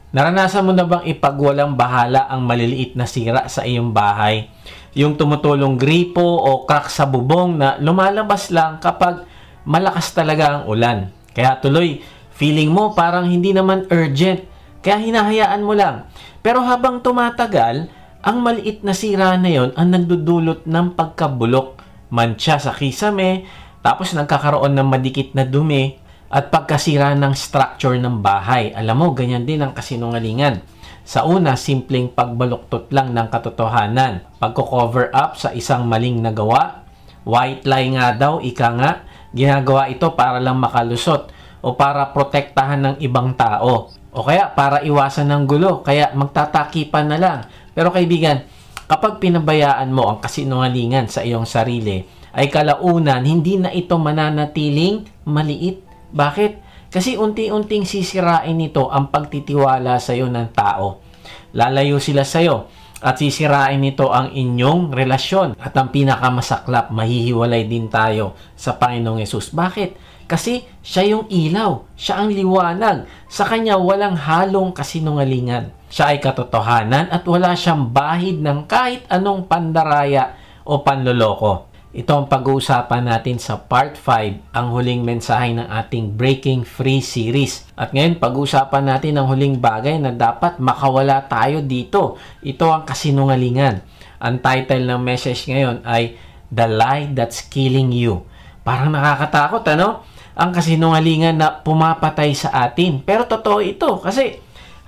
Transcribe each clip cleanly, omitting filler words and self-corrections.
Naranasan mo na bang ipagwalang bahala ang maliliit na sira sa iyong bahay? Yung tumutulong gripo o crack sa bubong na lumalabas lang kapag malakas talaga ang ulan. Kaya tuloy, feeling mo parang hindi naman urgent, kaya hinahayaan mo lang. Pero habang tumatagal, ang maliit na sira na yon ang nagdudulot ng pagkabulok, mantsa sa kisame, tapos nagkakaroon ng madikit na dumi, at pagkasira ng structure ng bahay. Alam mo, ganyan din ang kasinungalingan. Sa una, simpleng pagbaluktot lang ng katotohanan. Pagko-cover up sa isang maling nagawa. White lie nga daw, ika nga. Ginagawa ito para lang makalusot o para protektahan ng ibang tao. O kaya para iwasan ng gulo, kaya magtatakipan na lang. Pero kaibigan, kapag pinabayaan mo ang kasinungalingan sa iyong sarili, ay kalaunan, hindi na ito mananatiling maliit. Bakit? Kasi unti-unting sisirain nito ang pagtitiwala sa iyo ng tao. Lalayo sila sa iyo at sisirain nito ang inyong relasyon. At ang pinakamasaklap, mahihiwalay din tayo sa Panginoong Yesus. Bakit? Kasi siya yung ilaw, siya ang liwanag. Sa kanya walang halong kasinungalingan. Siya ay katotohanan at wala siyang bahid ng kahit anong pandaraya o panloloko. Ito ang pag-uusapan natin sa part 5, ang huling mensahe ng ating Breaking Free series. At ngayon, pag-uusapan natin ang huling bagay na dapat makawala tayo dito. Ito ang kasinungalingan. Ang title ng message ngayon ay The Lie That's Killing You. Parang nakakatakot, ano? Ang kasinungalingan na pumapatay sa atin. Pero totoo ito kasi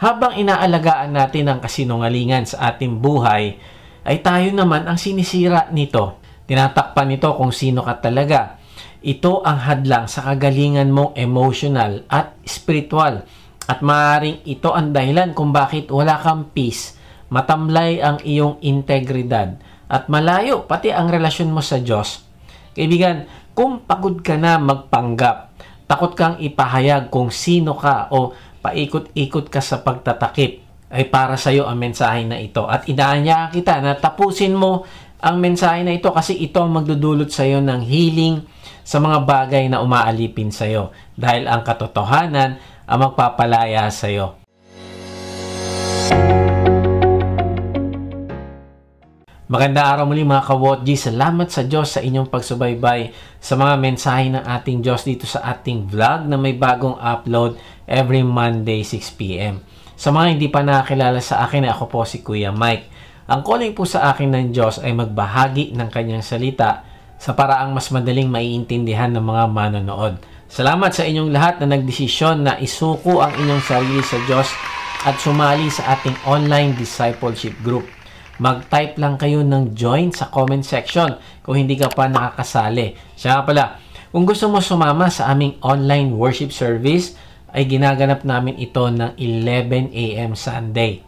habang inaalagaan natin ang kasinungalingan sa ating buhay, ay tayo naman ang sinisira nito. Tinatakpan nito kung sino ka talaga. Ito ang hadlang sa kagalingan mong emotional at spiritual. At maaaring ito ang dahilan kung bakit wala kang peace, matamlay ang iyong integridad, at malayo pati ang relasyon mo sa Diyos. Kaibigan, kung pagod ka na magpanggap, takot kang ipahayag kung sino ka o paikot-ikot ka sa pagtatakip, ay para sa iyo ang mensahe na ito. At inaanya kita na tapusin mo ang mensahe na ito kasi ito ang magdudulot sa iyo ng healing sa mga bagay na umaalipin sa iyo. Dahil ang katotohanan ang magpapalaya sa iyo. Magandang araw muli mga ka-WOTG. Salamat sa Diyos sa inyong pagsubaybay sa mga mensahe ng ating Diyos dito sa ating vlog na may bagong upload every Monday 6 p.m. Sa mga hindi pa nakakilala sa akin, ako po si Kuya Mike. Ang calling po sa akin ng Diyos ay magbahagi ng kanyang salita sa paraang mas madaling maiintindihan ng mga manonood. Salamat sa inyong lahat na nagdesisyon na isuko ang inyong sarili sa Diyos at sumali sa ating online discipleship group. Mag-type lang kayo ng join sa comment section kung hindi ka pa nakakasali. Siya nga pala, kung gusto mo sumama sa aming online worship service, ay ginaganap namin ito ng 11 a.m. Sunday.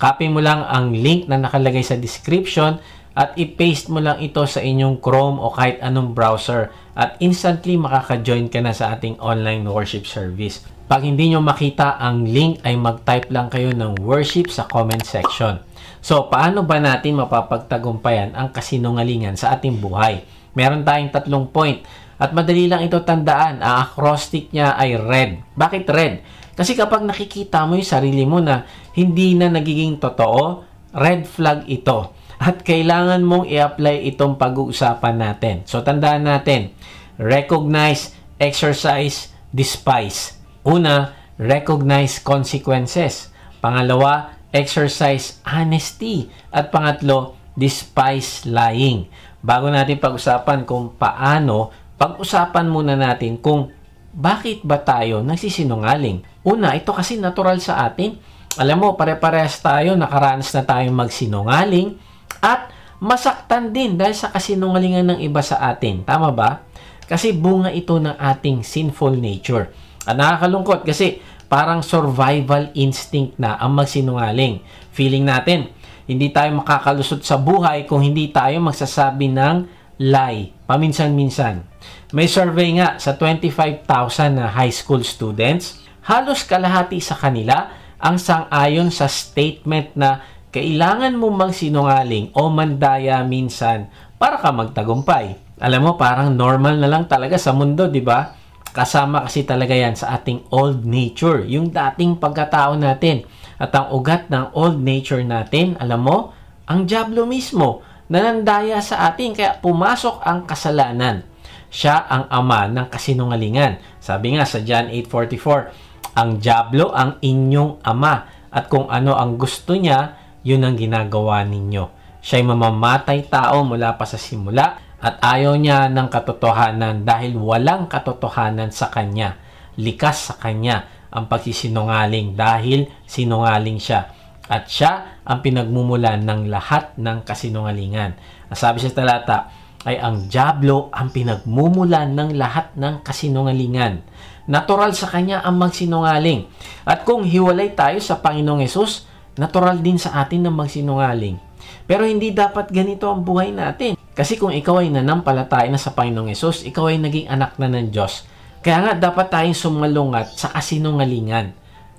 Copy mo lang ang link na nakalagay sa description at i-paste mo lang ito sa inyong Chrome o kahit anong browser at instantly makaka-join ka na sa ating online worship service. Pag hindi nyo makita ang link ay mag-type lang kayo ng worship sa comment section. So, paano ba natin mapapagtagumpayan ang kasinungalingan sa ating buhay? Meron tayong 3 point at madali lang ito tandaan. Ang acrostic niya ay red. Bakit red? Kasi kapag nakikita mo yung sarili mo na hindi na nagiging totoo, red flag ito. At kailangan mong i-apply itong pag-uusapan natin. So, tandaan natin, recognize, exercise, despise. Una, recognize consequences. Pangalawa, exercise honesty. At pangatlo, despise lying. Bago natin pag-usapan kung paano, pag-usapan muna natin kung bakit ba tayo nagsisinungaling. Una, ito kasi natural sa atin. Alam mo, pare-parehas tayo, nakaranas na tayong magsinungaling at masaktan din dahil sa kasinungalingan ng iba sa atin. Tama ba? Kasi bunga ito ng ating sinful nature. At nakakalungkot kasi parang survival instinct na ang magsinungaling. Feeling natin, hindi tayo makakalusot sa buhay kung hindi tayo magsasabi ng lie, paminsan-minsan. May survey nga sa 25,000 na high school students, halos kalahati sa kanila ang sang-ayon sa statement na kailangan mo magsinungaling o mandaya minsan para ka magtagumpay. Alam mo, parang normal na lang talaga sa mundo, di ba? Kasama kasi talaga yan sa ating old nature, yung dating pagkatao natin. At ang ugat ng old nature natin, alam mo, ang dyablo mismo, nanandaya sa atin kaya pumasok ang kasalanan. Siya ang ama ng kasinungalingan. Sabi nga sa John 8:44, ang dyablo ang inyong ama at kung ano ang gusto niya, yun ang ginagawa ninyo. Siya'y mamamatay tao mula pa sa simula at ayaw niya ng katotohanan dahil walang katotohanan sa kanya. Likas sa kanya ang pagsisinungaling dahil sinungaling siya. At siya ang pinagmumulan ng lahat ng kasinungalingan. Ang sabi sa talata ay ang dyablo ang pinagmumulan ng lahat ng kasinungalingan. Natural sa kanya ang magsinungaling. At kung hiwalay tayo sa Panginoong Hesus, natural din sa atin na magsinungaling. Pero hindi dapat ganito ang buhay natin. Kasi kung ikaw ay nanampalataya na sa Panginoong Hesus, ikaw ay naging anak na ng Diyos. Kaya nga dapat tayong sumalungat sa kasinungalingan.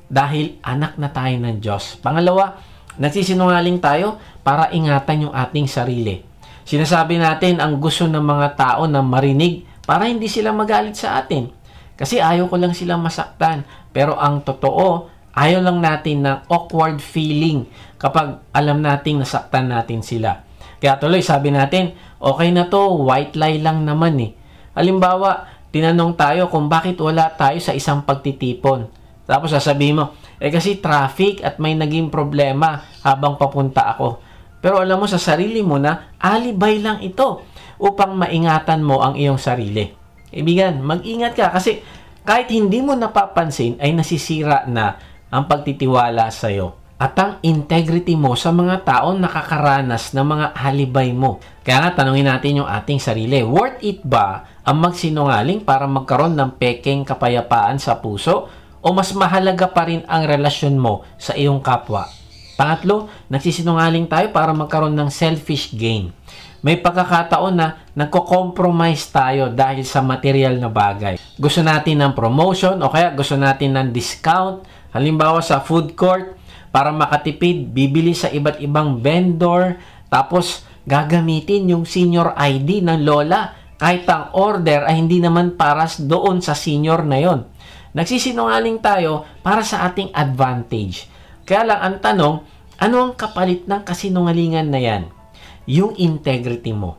Dahil anak na tayo ng Diyos. Pangalawa, nagsisinungaling tayo para ingatan yung ating sarili. Sinasabi natin ang gusto ng mga tao na marinig para hindi sila magalit sa atin. Kasi ayaw ko lang silang masaktan. Pero ang totoo, ayaw lang natin ng awkward feeling kapag alam nating nasaktan natin sila. Kaya tuloy sabi natin, okay na to, white lie lang naman eh. Halimbawa, tinanong tayo kung bakit wala tayo sa isang pagtitipon. Tapos sasabihin mo, kasi traffic at may naging problema habang papunta ako. Pero alam mo sa sarili mo na alibay lang ito upang maingatan mo ang iyong sarili. Ibigan, mag-ingat ka kasi kahit hindi mo napapansin ay nasisira na ang pagtitiwala sa iyo at ang integrity mo sa mga taong nakakaranas ng mga alibay mo. Kaya nga tanungin natin yung ating sarili, worth it ba ang magsinungaling para magkaroon ng pekeng kapayapaan sa puso o mas mahalaga pa rin ang relasyon mo sa iyong kapwa? Pangatlo, nagsisinungaling tayo para magkaroon ng selfish gain. May pagkakataon na nagko-compromise tayo dahil sa material na bagay. Gusto natin ng promotion o kaya gusto natin ng discount. Halimbawa sa food court, para makatipid, bibili sa iba't ibang vendor, tapos gagamitin yung senior ID ng lola kahit ang order ay hindi naman para doon sa senior na yon. Nagsisinungaling tayo para sa ating advantage. Kaya lang ang tanong, ano ang kapalit ng kasinungalingan na yan? Yung integrity mo,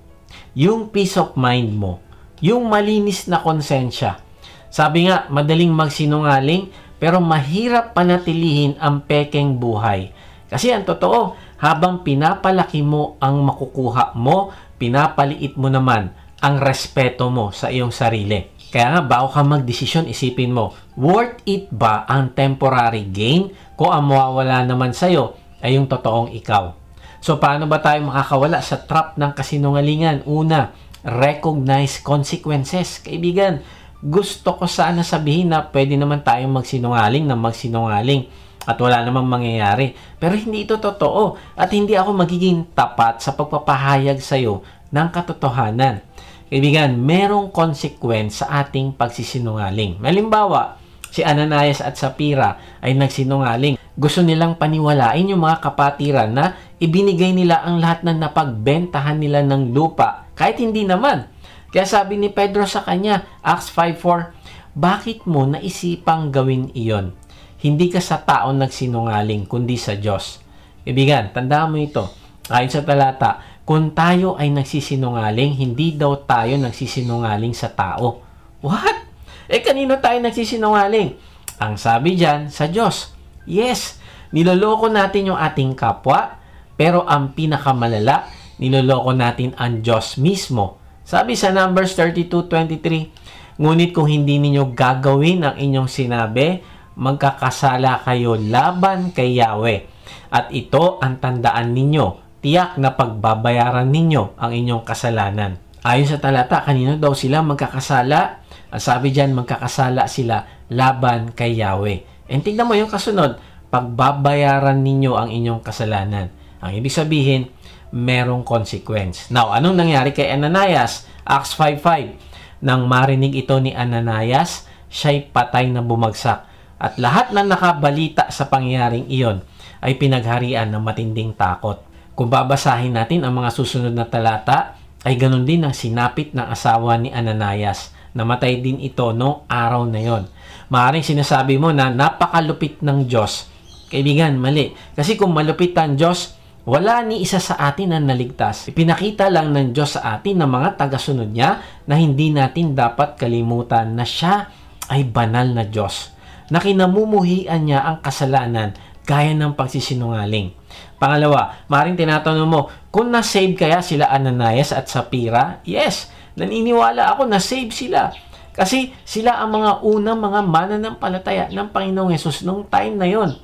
yung peace of mind mo, yung malinis na konsensya. Sabi nga, madaling magsinungaling, pero mahirap panatilihin ang pekeng buhay. Kasi ang totoo, habang pinapalaki mo ang makukuha mo, pinapaliit mo naman ang respeto mo sa iyong sarili. Kaya nga, bago ka magdesisyon, isipin mo, worth it ba ang temporary gain kung ang mawawala naman sa'yo ay yung totoong ikaw? So, paano ba tayo makakawala sa trap ng kasinungalingan? Una, recognize consequences. Kaibigan, gusto ko sana sabihin na pwede naman tayong magsinungaling at wala namang mangyayari. Pero hindi ito totoo at hindi ako magiging tapat sa pagpapahayag sa iyo ng katotohanan. Kaibigan, merong consequence sa ating pagsisinungaling. Halimbawa, si Ananias at Sapphira ay nagsinungaling. Gusto nilang paniwalain yung mga kapatiran na ibinigay nila ang lahat ng napagbentahan nila ng lupa kahit hindi naman. Kaya sabi ni Pedro sa kanya, Acts 5:4, bakit mo naisipang gawin iyon? Hindi ka sa taong nagsinungaling, kundi sa Diyos. Kaibigan, tandaan mo ito. Ayon sa talata, kung tayo ay nagsisinungaling, hindi daw tayo nagsisinungaling sa tao. What? Kanino tayo nagsisinungaling? Ang sabi dyan, sa Diyos. Yes, niloloko natin yung ating kapwa, pero ang pinakamalala, niloloko natin ang Diyos mismo. Sabi sa Numbers 32:23, ngunit kung hindi ninyo gagawin ang inyong sinabi, magkakasala kayo laban kay Yahweh. At ito ang tandaan ninyo, tiyak na pagbabayaran ninyo ang inyong kasalanan. Ayon sa talata, kanino daw sila magkakasala? Ang sabi dyan, magkakasala sila laban kay Yahweh. And tignan mo yung kasunod, pagbabayaran ninyo ang inyong kasalanan. Ang ibig sabihin, merong consequence. Now, anong nangyari kay Ananias? Acts 5:5. Nang marinig ito ni Ananias, siya'y patay na bumagsak. At lahat ng nakabalita sa pangyayaring iyon ay pinagharian ng matinding takot. Kung babasahin natin ang mga susunod na talata, ay ganun din ang sinapit ng asawa ni Ananias. Namatay din ito noong araw na yon. Maaaring sinasabi mo na napakalupit ng Diyos. Kaibigan, mali. Kasi kung malupit ang Diyos, wala ni isa sa atin ang naligtas. Ipinakita lang ng Diyos sa atin na mga tagasunod niya na hindi natin dapat kalimutan na siya ay banal na Diyos, na kinamumuhian niya ang kasalanan gaya ng pagsisinungaling. Pangalawa, maaaring tinatanong mo, kung na-save kaya sila Ananias at Sapphira? Yes, naniniwala ako na save sila. Kasi sila ang mga unang mga mananampalataya ng Panginoong Hesus nung time na yon.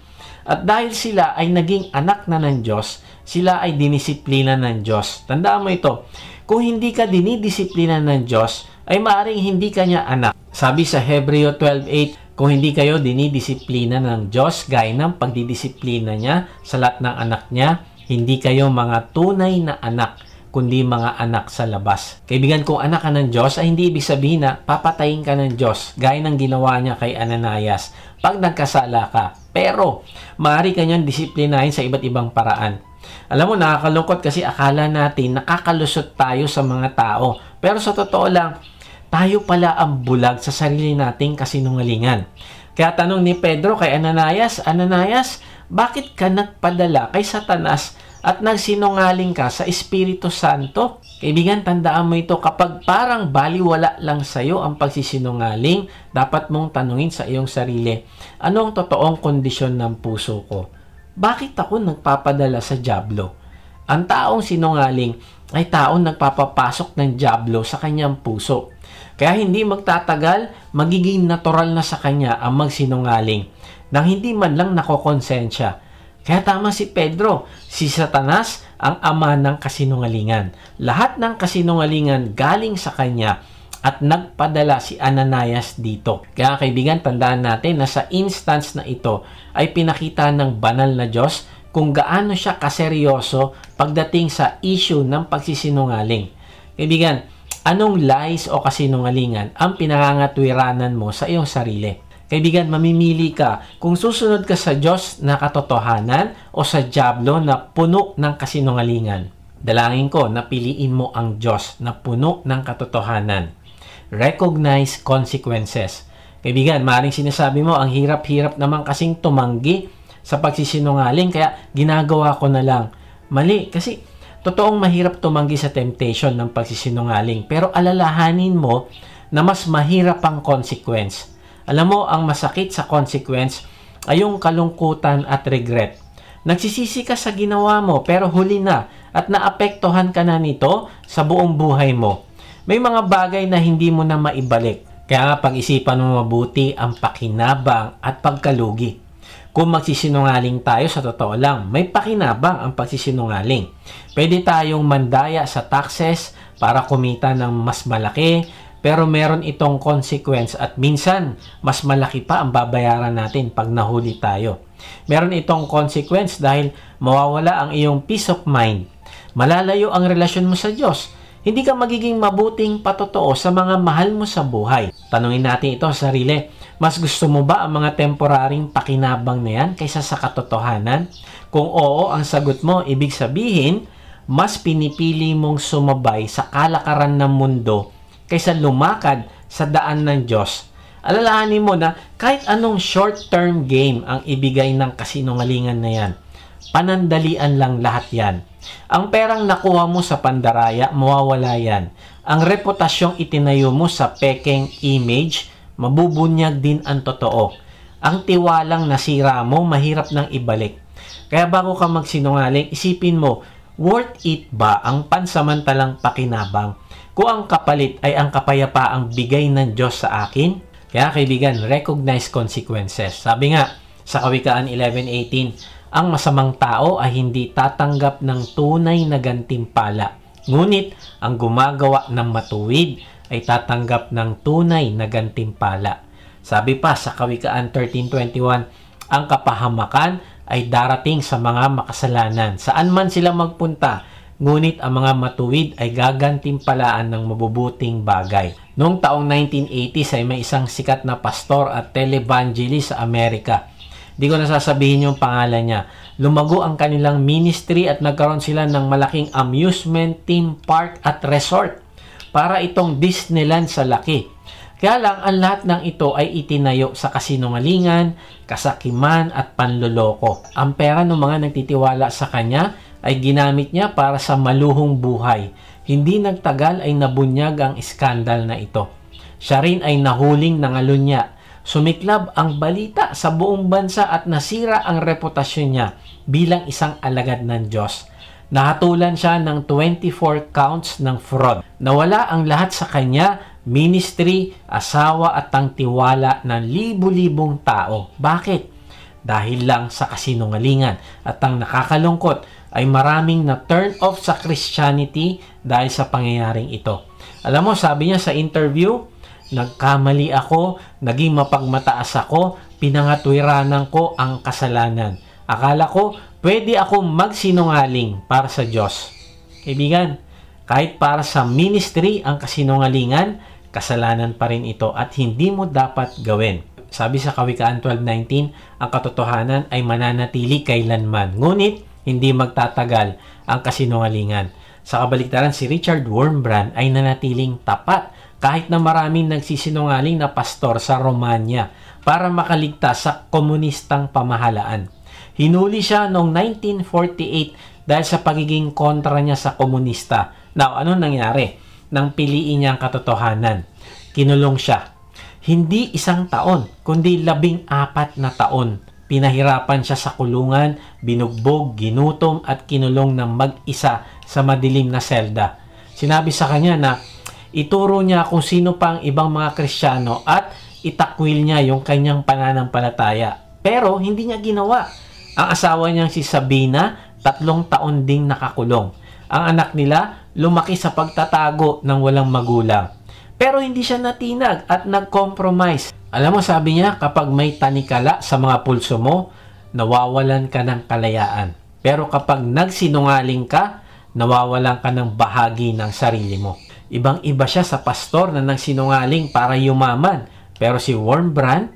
At dahil sila ay naging anak na ng Diyos, sila ay dinisiplina ng Diyos. Tandaan mo ito, kung hindi ka dinidisiplina ng Diyos, ay maaaring hindi ka niya anak. Sabi sa Hebreo 12:8, kung hindi kayo dinidisiplina ng Diyos gaya ng pagdidisiplina niya sa lahat ng anak niya, hindi kayo mga tunay na anak, kundi mga anak sa labas. Kaibigan, kung anak ka ng Diyos, ay hindi ibig sabihin na papatayin ka ng Diyos gaya ng ginawa niya kay Ananias pag nagkasala ka. Pero, maaari ka niyang disiplinahin sa iba't ibang paraan. Alam mo, nakakalungkot kasi akala natin nakakalusot tayo sa mga tao. Pero sa totoo lang, tayo pala ang bulag sa sarili nating kasinungalingan. Kaya tanong ni Pedro kay Ananias, Ananias, bakit ka nagpadala kay Satanas at nagsinungaling ka sa Espiritu Santo? Kaibigan, tandaan mo ito, kapag parang baliwala lang sa'yo ang pagsisinungaling, dapat mong tanungin sa iyong sarili, anong totoong kondisyon ng puso ko? Bakit ako nagpapadala sa dyablo? Ang taong sinungaling ay taong nagpapapasok ng dyablo sa kanyang puso. Kaya hindi magtatagal, magiging natural na sa kanya ang magsinungaling nang hindi man lang nakokonsensya. Kaya tama si Pedro, si Satanas ang ama ng kasinungalingan. Lahat ng kasinungalingan galing sa kanya at nagpadala si Ananias dito. Kaya kaibigan, tandaan natin na sa instance na ito ay pinakita ng banal na Diyos kung gaano siya kaseryoso pagdating sa issue ng pagsisinungaling. Kaibigan, anong lies o kasinungalingan ang pinangangatwiranan mo sa iyong sarili? Kaibigan, mamimili ka kung susunod ka sa Diyos na katotohanan o sa dyablo na puno ng kasinungalingan. Dalangin ko na piliin mo ang Diyos na puno ng katotohanan. Recognize consequences. Kaibigan, maaaring sinasabi mo, ang hirap-hirap naman kasing tumanggi sa pagsisinungaling, kaya ginagawa ko na lang. Mali, kasi totoong mahirap tumanggi sa temptation ng pagsisinungaling, pero alalahanin mo na mas mahirap ang consequence. Alam mo, ang masakit sa consequence ay yung kalungkutan at regret. Nagsisisi ka sa ginawa mo, pero huli na at naapektuhan ka na nito sa buong buhay mo. May mga bagay na hindi mo na maibalik. Kaya pag-isipan mo mabuti ang pakinabang at pagkalugi. Kung magsisinungaling tayo, sa totoo lang, may pakinabang ang pagsisinungaling. Pwede tayong mandaya sa taxes para kumita ng mas malaki, pero meron itong consequence at minsan, mas malaki pa ang babayaran natin pag nahuli tayo. Meron itong consequence dahil mawawala ang iyong peace of mind. Malalayo ang relasyon mo sa Diyos. Hindi ka magiging mabuting patotoo sa mga mahal mo sa buhay. Tanungin natin ito sa sarili. Mas gusto mo ba ang mga temporaring pakinabang na yan kaysa sa katotohanan? Kung oo ang sagot mo, ibig sabihin, mas pinipili mong sumabay sa kalakaran ng mundo kaysa lumakad sa daan ng Diyos. Alalahanin mo na kahit anong short-term game ang ibigay ng kasinungalingan na yan, panandalian lang lahat yan. Ang perang nakuha mo sa pandaraya, mawawala yan. Ang reputasyong itinayo mo sa pekeng image, mabubunyag din ang totoo. Ang tiwalang nasira mo, mahirap nang ibalik. Kaya bago ka magsinungaling, isipin mo, worth it ba ang pansamantalang pakinabang kung ang kapalit ay ang kapayapaang bigay ng Diyos sa akin? Kaya kaibigan, recognize consequences. Sabi nga sa Kawikaan 11:18, ang masamang tao ay hindi tatanggap ng tunay na gantimpala. Ngunit, ang gumagawa ng matuwid ay tatanggap ng tunay na gantimpala. Sabi pa sa Kawikaan 13:21, ang kapahamakan ay darating sa mga makasalanan. Saan man sila magpunta, ngunit ang mga matuwid ay gagantimpalaan ng mabubuting bagay. Noong taong 1980s ay may isang sikat na pastor at televangelist sa Amerika. Di ko nasasabihin yung pangalan niya. Lumago ang kanilang ministry at nagkaroon sila ng malaking amusement theme park at resort. Para itong Disneyland sa laki. Kaya lang, ang lahat ng ito ay itinayo sa kasinungalingan, kasakiman at panloloko. Ang pera ng mga nagtitiwala sa kanya ay ginamit niya para sa maluhong buhay. Hindi nagtagal ay nabunyag ang iskandal na ito. Siya rin ay nahuling nangalunya. Sumiklab ang balita sa buong bansa at nasira ang reputasyon niya bilang isang alagad ng Diyos. Nahatulan siya ng 24 counts ng fraud. Nawala ang lahat sa kanya, ministry, asawa at ang tiwala ng libu-libong tao. Bakit? Dahil lang sa kasinungalingan. At ang nakakalungkot ay maraming na turn off sa Christianity dahil sa pangyayaring ito. Alam mo, sabi niya sa interview, nagkamali ako, naging mapagmataas ako, pinangatwiranan ko ang kasalanan. Akala ko, pwede akong magsinungaling para sa Diyos. Kaibigan, kahit para sa ministry ang kasinungalingan, kasalanan pa rin ito at hindi mo dapat gawin. Sabi sa Kawikaan 12:19, ang katotohanan ay mananatili kailanman, ngunit hindi magtatagal ang kasinungalingan. Sa kabaliktaran, si Richard Wurmbrand ay nanatiling tapat kahit na maraming nagsisinungaling na pastor sa Romania para makaligtas sa komunistang pamahalaan. Hinuli siya noong 1948 dahil sa pagiging kontra niya sa komunista. Now, ano nangyari? Nang piliin niya ang katotohanan, kinulong siya. Hindi 1 taon, kundi 14 na taon. Pinahirapan siya sa kulungan, binugbog, ginutom at kinulong ng mag-isa sa madilim na selda. Sinabi sa kanya na ituro niya kung sino pa ang ibang mga Kristiyano at itakwil niya yung kanyang pananampalataya. Pero hindi niya ginawa. Ang asawa niyang si Sabina, 3 taon ding nakakulong. Ang anak nila, lumaki sa pagtatago ng walang magulang. Pero hindi siya natinag at nag-compromise. Alam mo, sabi niya, kapag may tanikala sa mga pulso mo, nawawalan ka ng kalayaan. Pero kapag nagsinungaling ka, nawawalan ka ng bahagi ng sarili mo. Ibang-iba siya sa pastor na nagsinungaling para yumaman. Pero si Wurmbrand,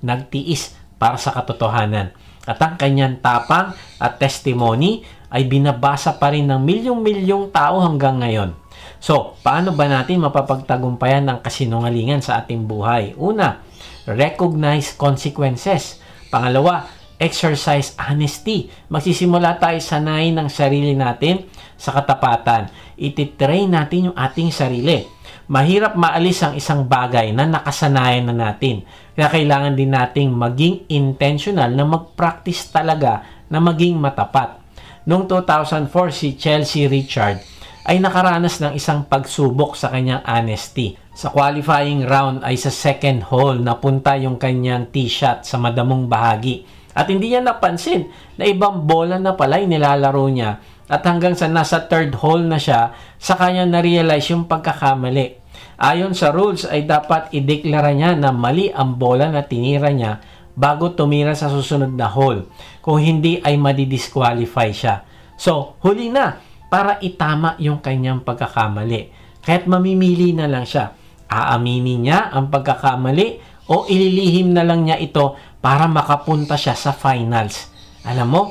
nagtiis para sa katotohanan. At ang kanyang tapang at testimony ay binabasa pa rin ng milyong-milyong tao hanggang ngayon. So, paano ba natin mapapagtagumpayan ng kasinungalingan sa ating buhay? Una, recognize consequences. Pangalawa, exercise honesty. Magsisimula tayo sanayin ng sarili natin sa katapatan. Ititrain natin yung ating sarili. Mahirap maalis ang isang bagay na nakasanayan na natin. Kaya kailangan din nating maging intentional na mag-practice talaga na maging matapat. Noong 2004, si Chelsea Richard ay nakaranas ng isang pagsubok sa kanyang honesty. Sa qualifying round ay sa second hole napunta yung kanyang tee shot sa madamong bahagi. At hindi niya napansin na ibang bola na pala yung nilalaro niya. At hanggang sa nasa third hole na siya, sa kanya na-realize yung pagkakamali. Ayon sa rules ay dapat ideklara niya na mali ang bola na tinira niya bago tumira sa susunod na hole. Kung hindi ay madidisqualify siya. So, huli na para itama yung kanyang pagkakamali. Kahit mamimili na lang siya. Aaminin niya ang pagkakamali o ililihim na lang niya ito para makapunta siya sa finals. Alam mo,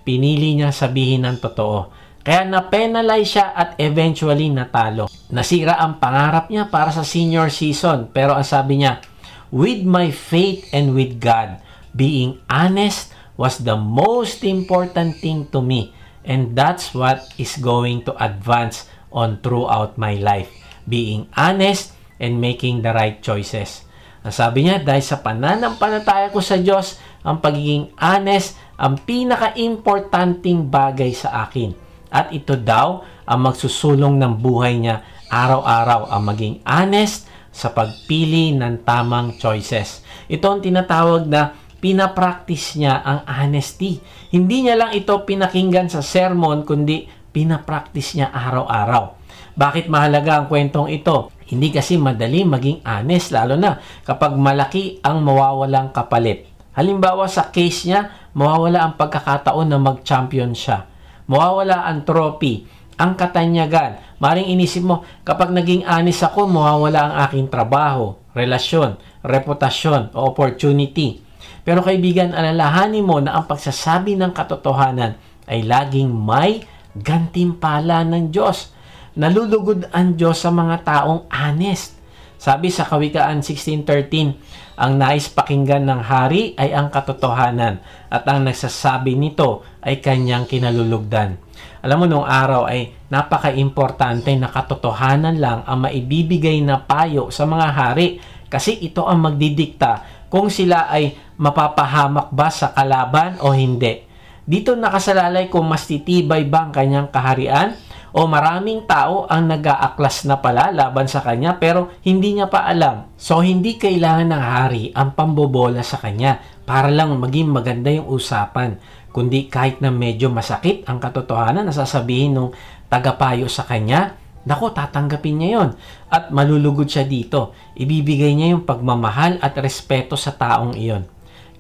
pinili niya sabihin ng totoo. Kaya na-penalize siya at eventually natalo. Nasira ang pangarap niya para sa senior season. Pero ang sabi niya, with my faith and with God, being honest was the most important thing to me. And that's what is going to advance on throughout my life. Being honest and making the right choices. Ang sabi niya, dahil sa pananampalataya ko sa Diyos, ang pagiging honest ang pinaka-importanting bagay sa akin. At ito daw ang magsusulong ng buhay niya araw-araw, ang maging honest sa pagpili ng tamang choices. Ito ang tinatawag na pinapractice niya ang honesty. Hindi niya lang ito pinakinggan sa sermon, kundi pinapractice niya araw-araw. Bakit mahalaga ang kwentong ito? Hindi kasi madali maging honest, lalo na kapag malaki ang mawawalang kapalit. Halimbawa sa case niya, mawawala ang pagkakataon na mag-champion siya. Mawawala ang trophy, ang katanyagan. Maring inisip mo, kapag naging honest ako, mawawala ang aking trabaho, relasyon, reputasyon, o opportunity. Pero kaibigan, alalahanin mo na ang pagsasabi ng katotohanan ay laging may gantimpala ng Diyos. Nalulugod ang Diyos sa mga taong honest. Sabi sa Kawikaan 16:13, ang nais pakinggan ng hari ay ang katotohanan at ang nagsasabi nito ay kanyang kinalulugdan. Alam mo, nung araw ay napaka-importante na katotohanan lang ang maibibigay na payo sa mga hari kasi ito ang magdidikta kung sila ay mapapahamak ba sa kalaban o hindi. Dito nakasalalay kung mas titibay ba ang kanyang kaharian o maraming tao ang nag-aaklas na pala laban sa kanya pero hindi niya pa alam. So hindi kailangan ng hari ang pambobola sa kanya para lang maging maganda yung usapan. Kundi kahit na medyo masakit ang katotohanan na sasabihin ng tagapayo sa kanya, nako, tatanggapin niya yon at malulugod siya dito. Ibibigay niya yung pagmamahal at respeto sa taong iyon.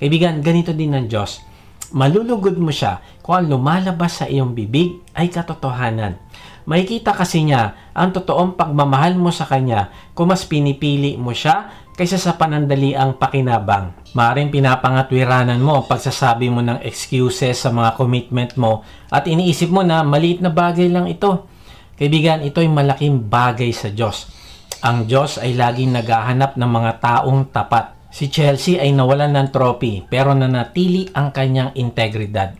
Kaibigan, ganito din ng Diyos. Malulugod mo siya kung ang lumalabas sa iyong bibig ay katotohanan. Makikita kasi niya ang totoong pagmamahal mo sa kanya kung mas pinipili mo siya kaysa sa panandaliang pakinabang. Maaaring pinapangatwiranan mo ang pagsasabi mo ng excuses sa mga commitment mo at iniisip mo na maliit na bagay lang ito. Kaibigan, ito ay malaking bagay sa Diyos. Ang Diyos ay laging naghahanap ng mga taong tapat. Si Chelsea ay nawalan ng trophy pero nanatili ang kanyang integridad.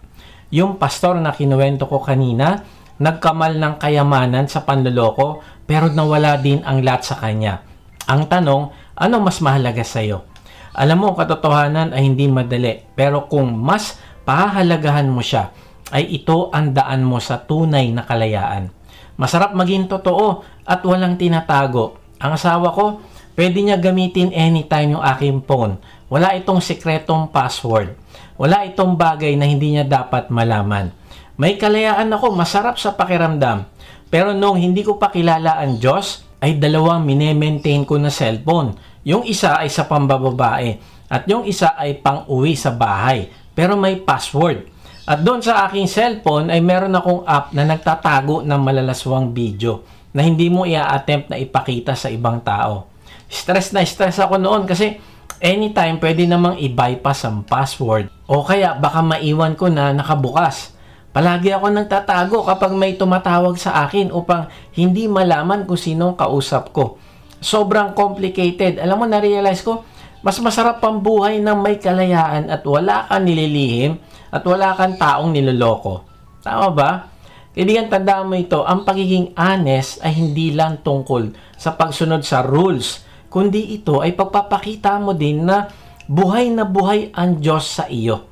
Yung pastor na kinuwento ko kanina, nagkamal ng kayamanan sa panloloko pero nawala din ang lahat sa kanya. Ang tanong, ano mas mahalaga sa iyo? Alam mo, katotohanan ay hindi madali pero kung mas pahahalagahan mo siya, ay ito ang daan mo sa tunay na kalayaan. Masarap maging totoo at walang tinatago. Ang asawa ko, pwede niya gamitin anytime yung aking phone. Wala itong sekretong password. Wala itong bagay na hindi niya dapat malaman. May kalayaan ako, masarap sa pakiramdam. Pero nung hindi ko pa kilala ang Diyos, ay dalawang mine-maintain ko na cellphone. Yung isa ay sa pambababae at yung isa ay pang-uwi sa bahay. Pero may password. At doon sa aking cellphone ay meron akong app na nagtatago ng malalaswang video na hindi mo i-attempt na ipakita sa ibang tao. Stress na stress ako noon kasi anytime pwede namang i-bypass ang password o kaya baka maiwan ko na nakabukas. Palagi ako nagtatago kapag may tumatawag sa akin upang hindi malaman kung sinong kausap ko. Sobrang complicated. Alam mo, na-realize ko, mas masarap pang buhay ng may kalayaan at wala kang nililihim at wala kang taong niloloko. Tama ba? Kaibigan, tandaan mo ito, ang pagiging honest ay hindi lang tungkol sa pagsunod sa rules, kundi ito ay pagpapakita mo din na buhay ang Diyos sa iyo.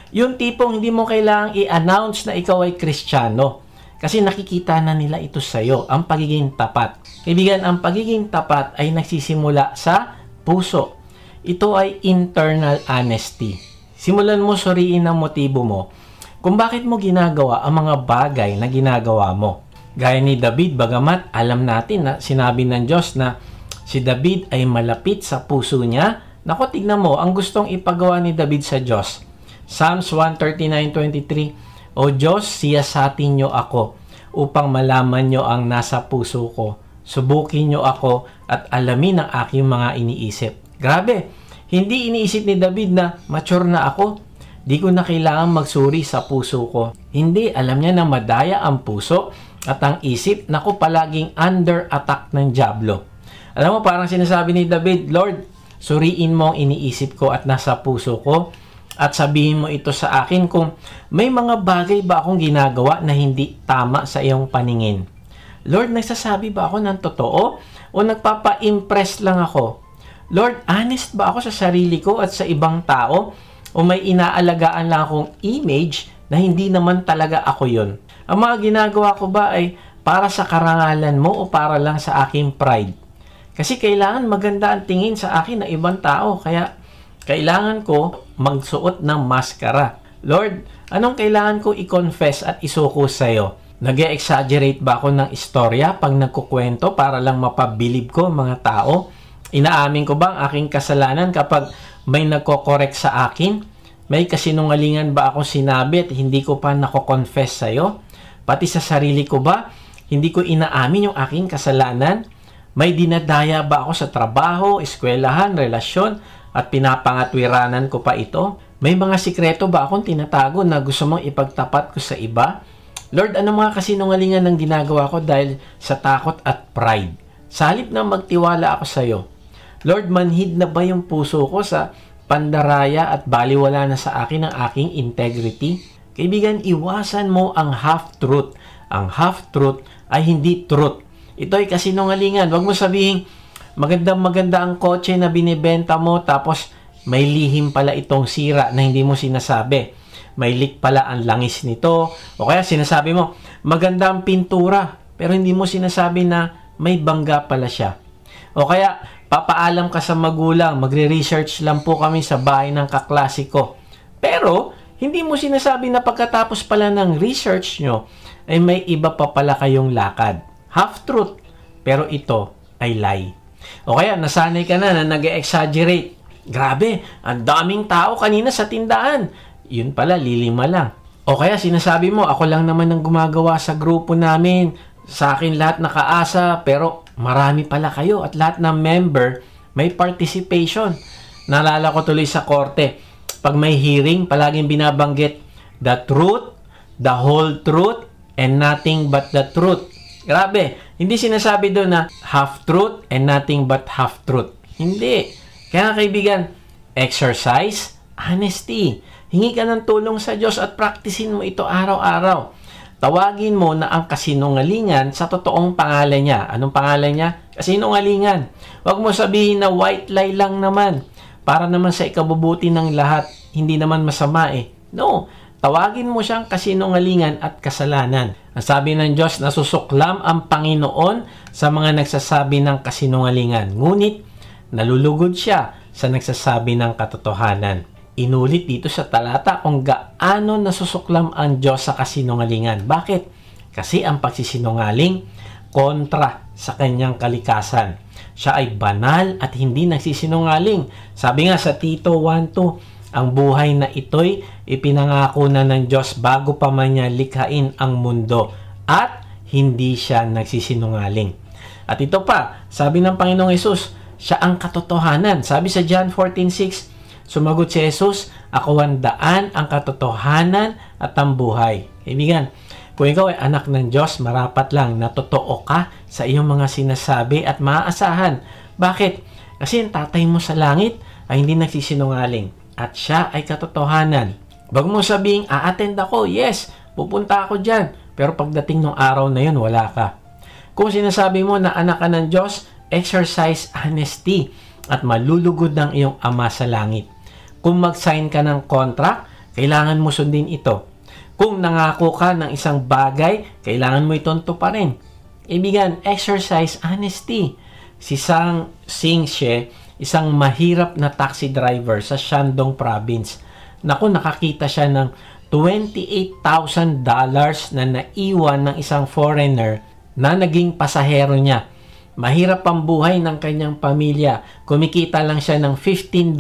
Yung tipong hindi mo kailangang i-announce na ikaw ay Kristiyano kasi nakikita na nila ito sa iyo, ang pagiging tapat. Kaibigan, ang pagiging tapat ay nagsisimula sa puso. Ito ay internal honesty. Simulan mo suriin ang motibo mo kung bakit mo ginagawa ang mga bagay na ginagawa mo. Gaya ni David, bagamat alam natin na sinabi ng Diyos na si David ay malapit sa puso niya. Naku, tignan mo, ang gustong ipagawa ni David sa Diyos. Psalms 139:23, O Diyos, siyasatin niyo ako upang malaman niyo ang nasa puso ko. Subukin niyo ako at alamin ang aking mga iniisip. Grabe, hindi iniisip ni David na mature na ako. Di ko na kailangan magsuri sa puso ko. Hindi, alam niya na madaya ang puso at ang isip, naku, palaging under attack ng dyablo. Alam mo, parang sinasabi ni David, Lord, suriin mo ang iniisip ko at nasa puso ko at sabihin mo ito sa akin kung may mga bagay ba akong ginagawa na hindi tama sa iyong paningin. Lord, nagsasabi ba ako ng totoo o nagpapa-impress lang ako? Lord, honest ba ako sa sarili ko at sa ibang tao? O may inaalagaan lang akong image na hindi naman talaga ako yon? Ang mga ginagawa ko ba ay para sa karangalan mo o para lang sa aking pride? Kasi kailangan maganda ang tingin sa akin ng ibang tao. Kaya kailangan ko magsuot ng maskara. Lord, anong kailangan ko i-confess at isuko sa iyo? Nag-exaggerate ba ako ng istorya pag nagkukwento para lang mapabilib ko mga tao? Inaamin ko ba ang aking kasalanan kapag may nagko-correct sa akin? May kasinungalingan ba ako sinabi at hindi ko pa nako-confess sa iyo? Pati sa sarili ko ba, hindi ko inaamin yung aking kasalanan? May dinadaya ba ako sa trabaho, eskwelahan, relasyon at pinapangatwiranan ko pa ito? May mga sikreto ba akong tinatago na gusto mong ipagtapat ko sa iba? Lord, ano mga kasinungalingan ng ginagawa ko dahil sa takot at pride? Sa halip na magtiwala ako sa iyo, Lord, manhid na ba yung puso ko sa pandaraya at baliwala na sa akin ang aking integrity? Kaibigan, iwasan mo ang half-truth. Ang half-truth ay hindi truth. Ito ay kasinungalingan. Huwag mo sabihin, maganda ang kotse na binibenta mo, tapos may lihim pala itong sira na hindi mo sinasabi. May leak pala ang langis nito. O kaya sinasabi mo, maganda ang pintura, pero hindi mo sinasabi na may bangga pala siya. O kaya, papaalam ka sa magulang, magre-research lang po kami sa bahay ng kaklase ko. Pero, hindi mo sinasabi na pagkatapos pala ng research nyo, ay may iba pa pala kayong lakad. Half-truth, pero ito ay lie. O kaya, nasanay ka na nag-exaggerate. Grabe, ang daming tao kanina sa tindahan. Yun pala, lilima lang. O kaya, sinasabi mo, ako lang naman ang gumagawa sa grupo namin. Sa akin lahat nakaasa, pero marami pala kayo at lahat ng member may participation. Naalala ko tuloy sa korte, pag may hearing, palaging binabanggit, the truth, the whole truth, and nothing but the truth. Grabe, hindi sinasabi doon na half-truth and nothing but half-truth. Hindi. Kaya kaibigan, exercise, honesty. Hingi ka ng tulong sa Diyos at practicein mo ito araw-araw. Tawagin mo na ang kasinungalingan sa totoong pangalan niya. Anong pangalan niya? Kasinungalingan. Huwag mo sabihin na white lie lang naman. Para naman sa ikabubuti ng lahat, hindi naman masama eh. No, tawagin mo siyang kasinungalingan at kasalanan. Ang sabi ng Diyos, nasusuklam ang Panginoon sa mga nagsasabi ng kasinungalingan. Ngunit, nalulugod siya sa nagsasabi ng katotohanan. Inulit dito sa talata kung gaano nasusuklam ang Diyos sa kasinungalingan. Bakit? Kasi ang pagsisinungaling kontra sa kanyang kalikasan. Siya ay banal at hindi nagsisinungaling. Sabi nga sa Tito 1:2, ang buhay na ito'y ipinangako na ng Diyos bago pa man niya likhain ang mundo at hindi siya nagsisinungaling. At ito pa, sabi ng Panginoong Hesus, siya ang katotohanan. Sabi sa John 14:6, sumagot si Jesus, ako ang daan, ang katotohanan at ang buhay. Kaibigan, kung ikaw ay anak ng Diyos, marapat lang na totoo ka sa iyong mga sinasabi at maaasahan. Bakit? Kasi ang tatay mo sa langit ay hindi nagsisinungaling at siya ay katotohanan. Wag mo sabihing, a-attend ako, yes, pupunta ako dyan. Pero pagdating ng araw na yun, wala ka. Kung sinasabi mo na anak ka ng Diyos, exercise honesty at malulugod ng iyong Ama sa langit. Kung mag-sign ka ng contract, kailangan mo sundin ito. Kung nangako ka ng isang bagay, kailangan mo itong tuparin. Ibigan, exercise honesty. Si Sang Xie, isang mahirap na taxi driver sa Shandong Province. Naku, nakakita siya ng $28,000 na naiwan ng isang foreigner na naging pasahero niya. Mahirap ang buhay ng kanyang pamilya. Kumikita lang siya ng $15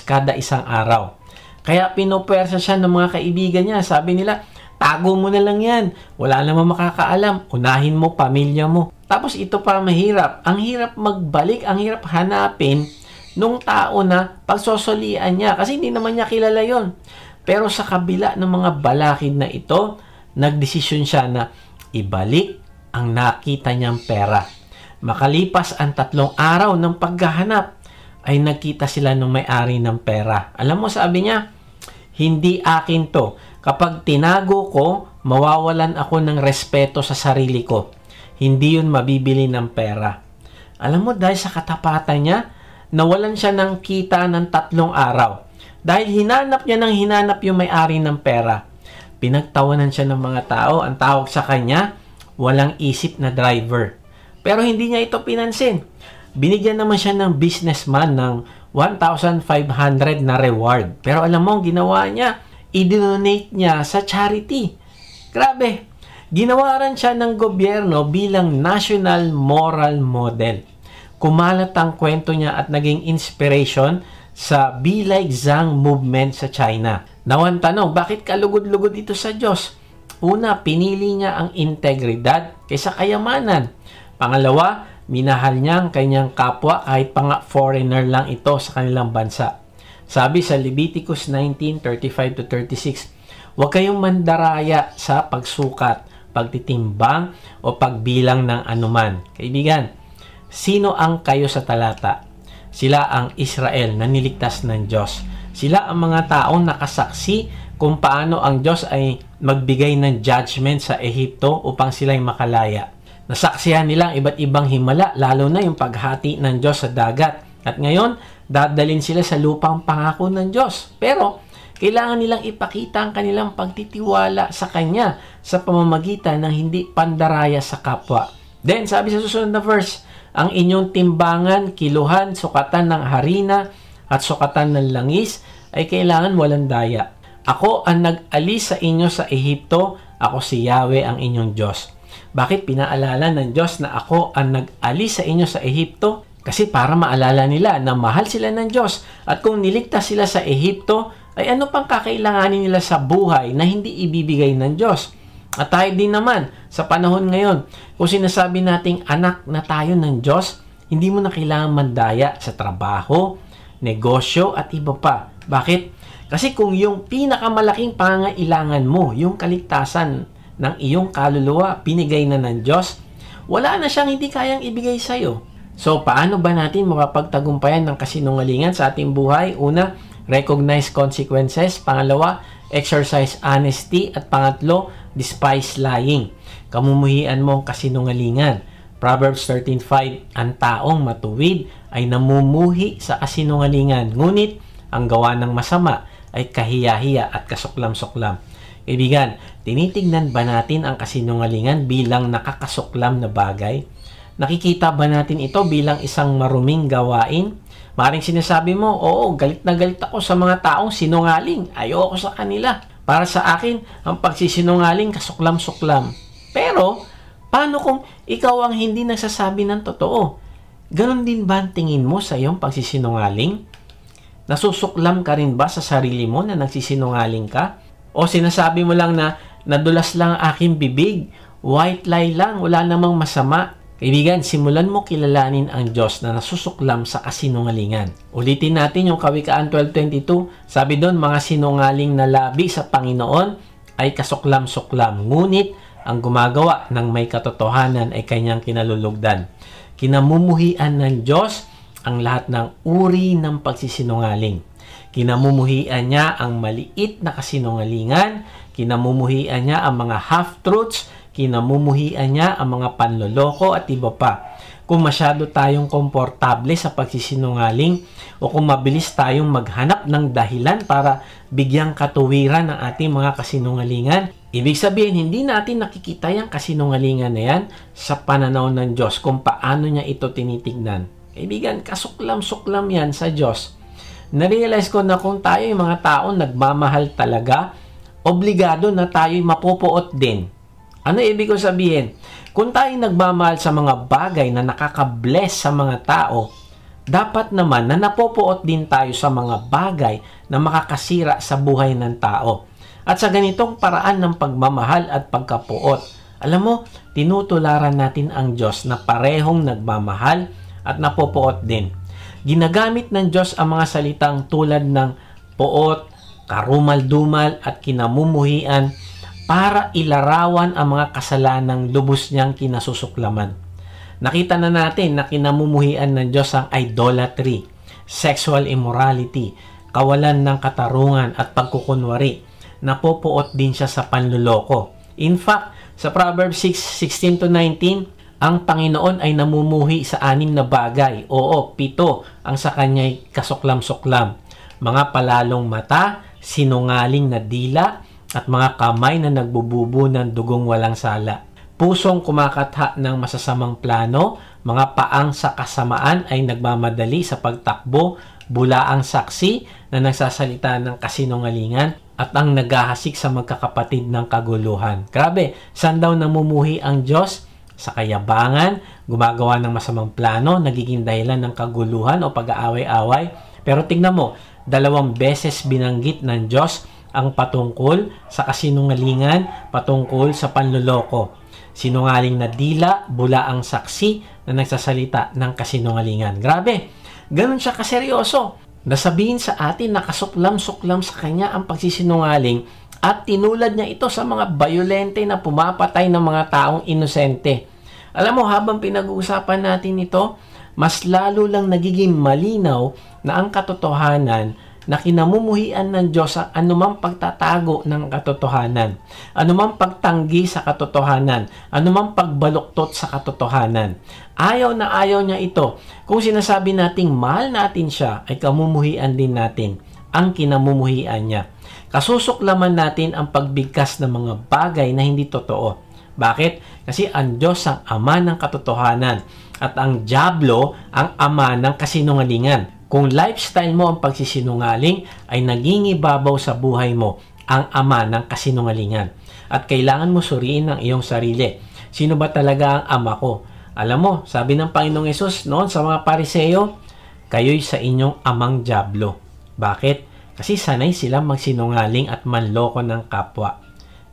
kada isang araw. Kaya pinupwersa siya ng mga kaibigan niya. Sabi nila, tago mo na lang yan. Wala namang makakaalam. Unahin mo pamilya mo. Tapos ito pa mahirap. Ang hirap magbalik, ang hirap hanapin nung tao na pagsosolian niya. Kasi hindi naman niya kilala yon. Pero sa kabila ng mga balakid na ito, nagdesisyon siya na ibalik ang nakita niyang pera. Makalipas ang 3 araw ng paghahanap, ay nagkita sila ng may-ari ng pera. Alam mo, sabi niya, hindi akin to. Kapag tinago ko, mawawalan ako ng respeto sa sarili ko. Hindi yun mabibili ng pera. Alam mo, dahil sa katapatan niya, nawalan siya ng kita ng 3 araw. Dahil hinanap yung may-ari ng pera. Pinagtawanan siya ng mga tao. Ang tawag sa kanya, walang isip na driver. Pero hindi niya ito pinansin. Binigyan naman siya ng businessman ng 1,500 na reward. Pero alam mo, ginawa niya, i-donate niya sa charity. Grabe! Ginawaran siya ng gobyerno bilang national moral model. Kumalat ang kwento niya at naging inspiration sa Be Like Zhang movement sa China. Nawan tanong, bakit kalugod-lugod ito sa Diyos? Una, pinili niya ang integridad kaysa kayamanan. Pangalawa, minahal niya ang kanyang kapwa kahit pa nga foreigner lang ito sa kanilang bansa. Sabi sa Leviticus 19:35-36, huwag kayong mandaraya sa pagsukat, pagtitimbang o pagbilang ng anuman. Kaibigan, sino ang kayo sa talata? Sila ang Israel na niligtas ng Diyos. Sila ang mga taong nakasaksi kung paano ang Diyos ay magbigay ng judgment sa Ehipto upang sila'y makalaya. Nasaksihan nila ang iba't ibang himala, lalo na yung paghati ng Diyos sa dagat. At ngayon, dadalhin sila sa lupang pangako ng Diyos. Pero, kailangan nilang ipakita ang kanilang pagtitiwala sa Kanya sa pamamagitan ng hindi pandaraya sa kapwa. Then, sabi sa susunod na verse, ang inyong timbangan, kiluhan, sukatan ng harina at sukatan ng langis ay kailangan walang daya. Ako ang nag-alis sa inyo sa Ehipto, ako si Yahweh ang inyong Diyos. Bakit pinaalala ng Diyos na ako ang nag-alis sa inyo sa Ehipto? Kasi para maalala nila na mahal sila ng Diyos at kung niligtas sila sa Ehipto, ay ano pang kakailanganin nila sa buhay na hindi ibibigay ng Diyos? At tayo din naman, sa panahon ngayon, kung sinasabi nating anak na tayo ng Diyos, hindi mo na kailangan mandaya sa trabaho, negosyo at iba pa. Bakit? Kasi kung yung pinakamalaking pangangailangan mo, yung kaligtasan ng iyong kaluluwa, binigay na ng Diyos, wala na siyang hindi kayang ibigay sa'yo. So, paano ba natin mapapagtagumpayan ng kasinungalingan sa ating buhay? Una, recognize consequences. Pangalawa, exercise honesty. At pangatlo, despise lying. Kamumuhian mo ang kasinungalingan. Proverbs 13:5, ang taong matuwid ay namumuhi sa kasinungalingan. Ngunit, ang gawa ng masama ay kahiya-hiya at kasuklam-suklam. Kaibigan, tinitignan ba natin ang kasinungalingan bilang nakakasuklam na bagay? Nakikita ba natin ito bilang isang maruming gawain? Maring sinasabi mo, oo, galit na galit ako sa mga taong sinungaling. Ayoko sa kanila. Para sa akin, ang pagsisinungaling kasuklam-suklam. Pero, paano kung ikaw ang hindi nagsasabi ng totoo? Ganon din ba ang tingin mo sa iyong pagsisinungaling? Nasusuklam ka rin ba sa sarili mo na nagsisinungaling ka? O sinasabi mo lang na nadulas lang ang aking bibig, white lie lang, wala namang masama? Kaibigan, simulan mo kilalanin ang Diyos na nasusuklam sa kasinungalingan. Ulitin natin yung Kawikaan 12:22. Sabi doon, mga sinungaling na labi sa Panginoon ay kasuklam-suklam. Ngunit, ang gumagawa ng may katotohanan ay kanyang kinalulugdan. Kinamumuhian ng Diyos ang lahat ng uri ng pagsisinungaling. Kinamumuhian niya ang maliit na kasinungalingan, kinamumuhian niya ang mga half-truths, kinamumuhian niya ang mga panloloko at iba pa. Kung masyado tayong komportable sa pagsisinungaling o kung mabilis tayong maghanap ng dahilan para bigyang katuwiran ng ating mga kasinungalingan, ibig sabihin hindi natin nakikita yung kasinungalingan na yan sa pananaw ng Diyos kung paano niya ito tinitignan. Kaibigan, kasuklam-suklam yan sa Diyos. Narealize ko na kung tayo yung mga taong nagmamahal talaga, obligado na tayo'y mapupuot din. Ano ibig ko sabihin? Kung tayo'y nagmamahal sa mga bagay na nakaka-bless sa mga tao, dapat naman na napupuot din tayo sa mga bagay na makakasira sa buhay ng tao. At sa ganitong paraan ng pagmamahal at pagkapuot, alam mo, tinutularan natin ang Diyos na parehong nagmamahal at napupuot din. Ginagamit ng Diyos ang mga salitang tulad ng puot, karumal-dumal at kinamumuhian para ilarawan ang mga kasalanang lubos niyang kinasusuklaman. Nakita na natin na kinamumuhian ng Diyos ang idolatry, sexual immorality, kawalan ng katarungan at pagkukunwari. Napupuot din siya sa panluloko. In fact, sa Proverbs 6:16-19, ang Panginoon ay namumuhi sa 6 na bagay. Oo, 7 ang sa kanya'y kasuklam-suklam. Mga palalong mata, sinungaling na dila, at mga kamay na nagbububo ng dugong walang sala. Pusong kumakatha ng masasamang plano, mga paang sa kasamaan ay nagmamadali sa pagtakbo, bulaang saksi na nagsasalita ng kasinungalingan, at ang naghahasik sa magkakapatid ng kaguluhan. Grabe, saan daw namumuhi ang Diyos? Sa kayabangan, gumagawa ng masamang plano, nagiging dahilan ng kaguluhan o pag-aaway-away. Pero tingnan mo, 2 beses binanggit ng Diyos ang patungkol sa kasinungalingan, patungkol sa panloloko. Sinungaling na dila, bulaang saksi na nagsasalita ng kasinungalingan. Grabe, ganun siya kaseryoso. Nasabihin sa atin na kasuklam-suklam sa kanya ang pagsisinungaling at tinulad niya ito sa mga bayolente na pumapatay ng mga taong inosente. Alam mo, habang pinag-uusapan natin ito, mas lalo lang nagiging malinaw na ang katotohanan na kinamumuhian ng Diyos ang anumang pagtatago ng katotohanan, anumang pagtanggi sa katotohanan, anumang pagbaluktot sa katotohanan. Ayaw na ayaw niya ito. Kung sinasabi nating mahal natin siya, ay kamumuhian din natin ang kinamumuhian niya. Kasusuklaman natin ang pagbigkas ng mga bagay na hindi totoo. Bakit? Kasi ang Diyos ang ama ng katotohanan at ang dyablo ang ama ng kasinungalingan. Kung lifestyle mo ang pagsisinungaling, ay nangingibabaw sa buhay mo ang ama ng kasinungalingan. At kailangan mo suriin ang iyong sarili. Sino ba talaga ang ama ko? Alam mo, sabi ng Panginoong Hesus noon sa mga Pariseo, kayo'y sa inyong amang dyablo. Bakit? Kasi sanay silang magsinungaling at manloko ng kapwa.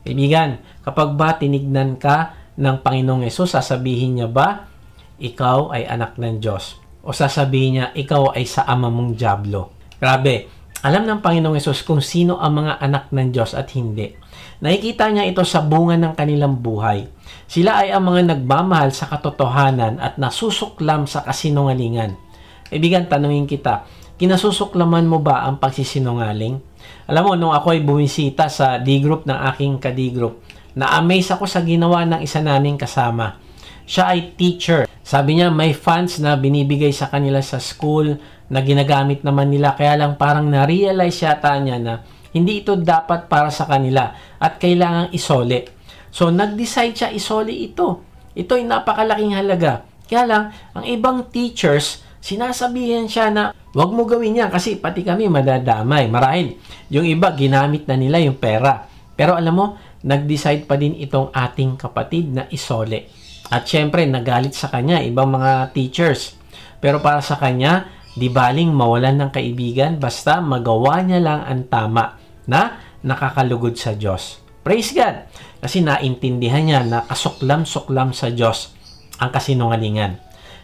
Kaibigan, kapag ba tinignan ka ng Panginoong Hesus, sasabihin niya ba, ikaw ay anak ng Diyos? O sasabihin niya, ikaw ay sa ama mong dyablo? Grabe, alam ng Panginoong Hesus kung sino ang mga anak ng Diyos at hindi. Nakikita niya ito sa bunga ng kanilang buhay. Sila ay ang mga nagmamahal sa katotohanan at nasusuklam sa kasinungalingan. Kaibigan, tanungin kita, kinasusuklaman mo ba ang pagsisinungaling? Alam mo, nung ako ay bumisita sa D-group ng aking ka-D-group, na-amaze ako sa ginawa ng isa naming kasama. Siya ay teacher. Sabi niya, may funds na binibigay sa kanila sa school na ginagamit naman nila. Kaya lang parang na-realize yata niya na hindi ito dapat para sa kanila at kailangang isoli. So, nag-decide siya isoli ito. Ito ay napakalaking halaga. Kaya lang, ang ibang teachers, sinasabihan siya na wag mo gawin yan kasi pati kami madadamay. Marahil, yung iba, ginamit na nila yung pera. Pero alam mo, nag-decide pa din itong ating kapatid na isoli. At syempre, nagalit sa kanya ibang mga teachers. Pero para sa kanya, di baling mawalan ng kaibigan basta magawa niya lang ang tama na nakakalugod sa Diyos. Praise God! Kasi naintindihan niya na kasuklam-suklam sa Diyos ang kasinungalingan.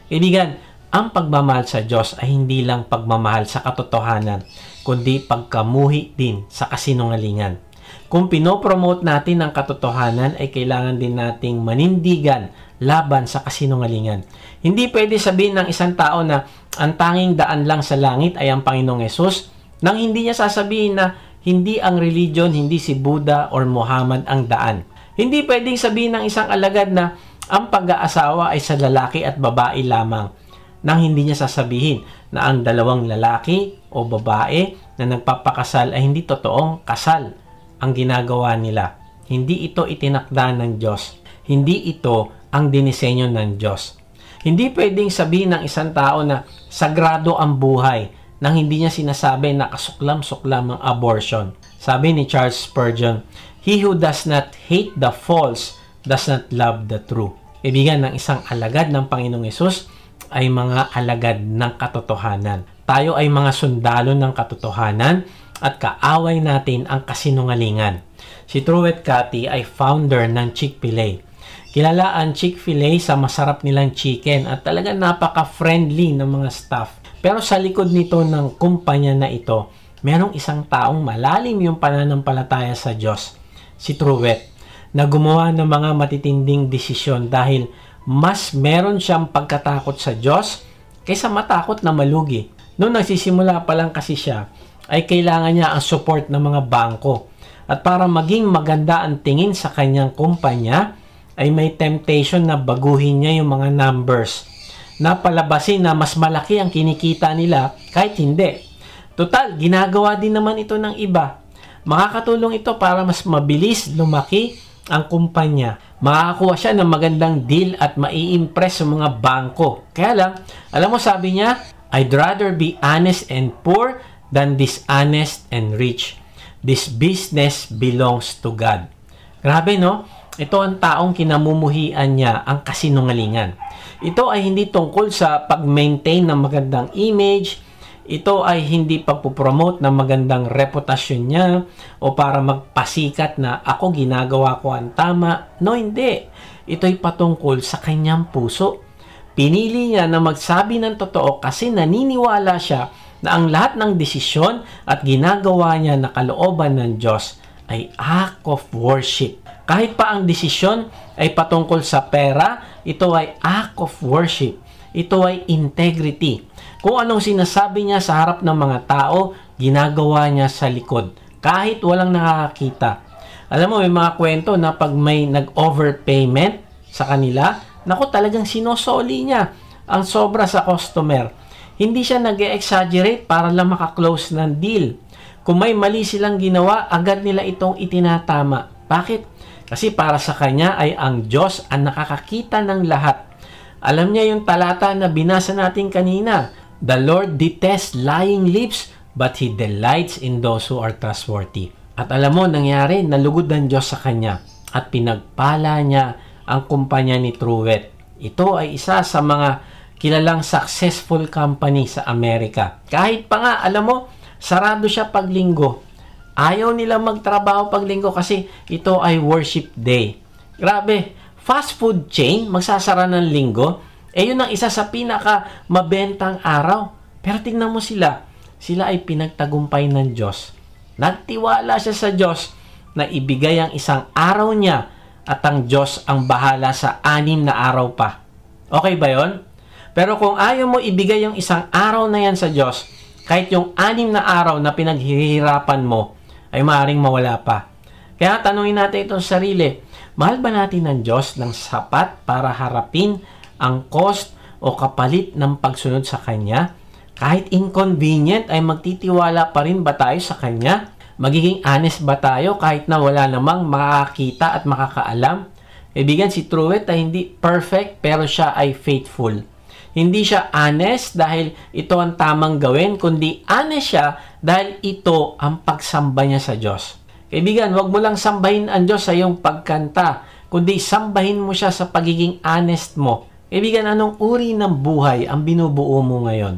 Kaibigan, ang pagmamahal sa Diyos ay hindi lang pagmamahal sa katotohanan, kundi pagkamuhi din sa kasinungalingan. Kung pinopromote natin ang katotohanan, ay kailangan din nating manindigan laban sa kasinungalingan. Hindi pwede sabihin ng isang tao na ang tanging daan lang sa langit ay ang Panginoong Hesus, nang hindi niya sasabihin na hindi ang religion, hindi si Buddha or Muhammad ang daan. Hindi pwedeng sabihin ng isang alagad na ang pag-aasawa ay sa lalaki at babae lamang, nang hindi niya sasabihin na ang dalawang lalaki o babae na nagpapakasal ay hindi totoong kasal ang ginagawa nila. Hindi ito itinakda ng Diyos. Hindi ito ang dinisenyo ng Diyos. Hindi pwedeng sabihin ng isang tao na sagrado ang buhay nang hindi niya sinasabi na kasuklam-suklam ang abortion. Sabi ni Charles Spurgeon, he who does not hate the false does not love the true. Kaibigan, ng isang alagad ng Panginoong Hesus ay mga alagad ng katotohanan. Tayo ay mga sundalo ng katotohanan at kaaway natin ang kasinungalingan. Si Truett Cathy ay founder ng Chick-fil-A. Kilala ang Chick-fil-A sa masarap nilang chicken at talagang napaka-friendly ng mga staff. Pero sa likod nito ng kumpanya na ito, merong isang taong malalim yung pananampalataya sa Diyos, si Truett, na gumawa ng mga matitinding desisyon dahil mas meron siyang pagkatakot sa Diyos kaysa matakot na malugi. Noong nagsisimula pa lang kasi siya, ay kailangan niya ang support ng mga bangko. At para maging maganda ang tingin sa kanyang kumpanya, ay may temptation na baguhin niya yung mga numbers. Na palabasin na mas malaki ang kinikita nila kahit hindi. Total, ginagawa din naman ito ng iba. Makakatulong ito para mas mabilis lumaki ang kumpanya. Makakakuha siya ng magandang deal at mai-impress sa mga bangko. Kaya lang, alam mo sabi niya, I'd rather be honest and poor than dishonest and rich. This business belongs to God. Grabe, no? Ito ang taong kinamumuhian niya ang kasinungalingan. Ito ay hindi tungkol sa pag-maintain ng magandang image. Ito ay hindi pagpupromote ng magandang reputasyon niya o para magpasikat na ako ginagawa ko ang tama. No, hindi. Ito ay patungkol sa kanyang puso. Pinili niya na magsabi ng totoo kasi naniniwala siya na ang lahat ng desisyon at ginagawa niya na kalooban ng Diyos ay act of worship. Kahit pa ang desisyon ay patungkol sa pera, ito ay act of worship. ito ay integrity. Kung anong sinasabi niya sa harap ng mga tao, ginagawa niya sa likod, kahit walang nakakakita. Alam mo, may mga kwento na pag may nag-overpayment sa kanila, naku, talagang sinosoli niya ang sobra sa customer. Hindi siya nag-exaggerate para lang makaklose ng deal. Kung may mali silang ginawa, agad nila itong itinatama. Bakit? Kasi para sa kanya ay ang Diyos ang nakakakita ng lahat. Alam niya yung talata na binasa natin kanina. The Lord detests lying lips, but He delights in those who are trustworthy. At alam mo, nangyari, nalugod ng Diyos sa kanya at pinagpala niya ang kumpanya ni Truett. Ito ay isa sa mga kilalang successful company sa Amerika. Kahit pa nga, alam mo, sarado siya pag linggo. Ayaw nila magtrabaho pag linggo kasi ito ay worship day. Grabe, fast food chain, magsasara ng linggo, yun ang isa sa pinaka mabentang araw. Pero tingnan mo sila ay pinagtagumpay ng Diyos. Nagtiwala siya sa Diyos na ibigay ang isang araw niya at ang Diyos ang bahala sa 6 na araw pa. Okay ba yon? Pero kung ayaw mo ibigay yung isang araw na yan sa Diyos, kahit yung 6 na araw na pinaghihirapan mo, ay maaaring mawala pa. Kaya tanungin natin itong sarili, mahal ba natin ng Diyos ng sapat para harapin ang cost o kapalit ng pagsunod sa Kanya? Kahit inconvenient ay magtitiwala pa rin ba tayo sa Kanya? Magiging honest ba tayo kahit na wala namang makakita at makakaalam? Kaibigan, si Truett ay hindi perfect pero siya ay faithful. Hindi siya honest dahil ito ang tamang gawin, kundi honest siya dahil ito ang pagsamba niya sa Diyos. Kaibigan, wag mo lang sambahin ang Diyos sa iyong pagkanta, kundi sambahin mo siya sa pagiging honest mo. Kaibigan, anong uri ng buhay ang binubuo mo ngayon?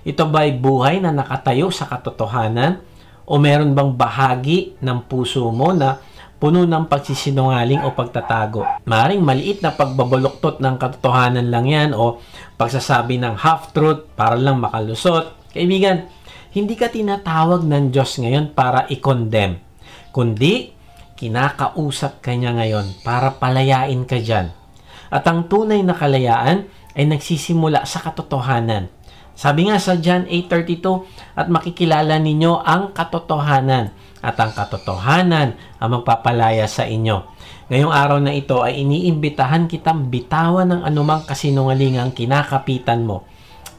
Ito ba'y buhay na nakatayo sa katotohanan? O meron bang bahagi ng puso mo na puno ng pagsisinungaling o pagtatago? Maaaring maliit na pagbabaluktot ng katotohanan lang yan o pagsasabi ng half-truth para lang makalusot. Kaibigan, hindi ka tinatawag ng Diyos ngayon para i-condemn, kundi kinakausap ka niya ngayon para palayain ka dyan. At ang tunay na kalayaan ay nagsisimula sa katotohanan. Sabi nga sa John 8:32, at makikilala ninyo ang katotohanan, at ang katotohanan ang magpapalaya sa inyo. Ngayong araw na ito ay iniimbitahan kitang bitawan ng anumang kasinungalingang kinakapitan mo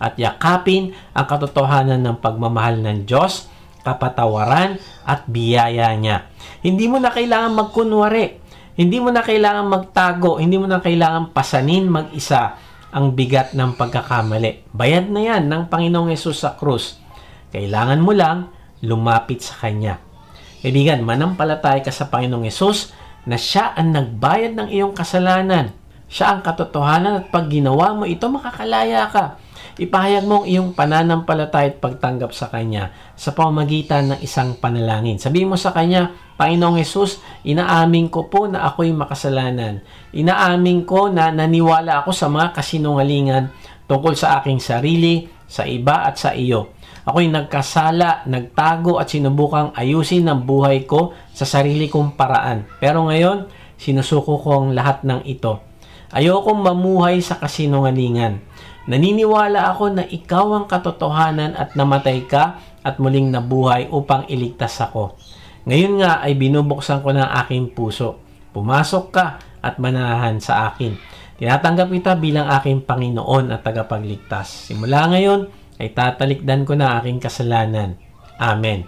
at yakapin ang katotohanan ng pagmamahal ng Diyos, kapatawaran at biyaya niya. Hindi mo na kailangan magkunwari. Hindi mo na kailangan magtago. Hindi mo na kailangan pasanin mag-isa ang bigat ng pagkakamali. Bayad na yan ng Panginoong Hesus sa krus. Kailangan mo lang lumapit sa Kanya. Kaibigan, manampalataya ka sa Panginoong Hesus na Siya ang nagbayad ng iyong kasalanan. Siya ang katotohanan at pag ginawa mo ito, makakalaya ka. Ipahayag mo ang iyong pananampalataya at pagtanggap sa Kanya sa pamamagitan ng isang panalangin. Sabihin mo sa Kanya, Panginoong Hesus, inaamin ko po na ako'y makasalanan. Inaamin ko na naniwala ako sa mga kasinungalingan tungkol sa aking sarili, sa iba at sa iyo. Ako'y nagkasala, nagtago at sinubukang ayusin ang buhay ko sa sarili kong paraan. Pero ngayon, sinusuko ko ang lahat ng ito. Ayokong mamuhay sa kasinungalingan. Naniniwala ako na ikaw ang katotohanan at namatay ka at muling nabuhay upang iligtas ako. Ngayon nga ay binubuksan ko ng aking puso. Pumasok ka at manahan sa akin. Tinatanggap kita bilang aking Panginoon at tagapagligtas. Simula ngayon ay tatalikdan ko na aking kasalanan. Amen.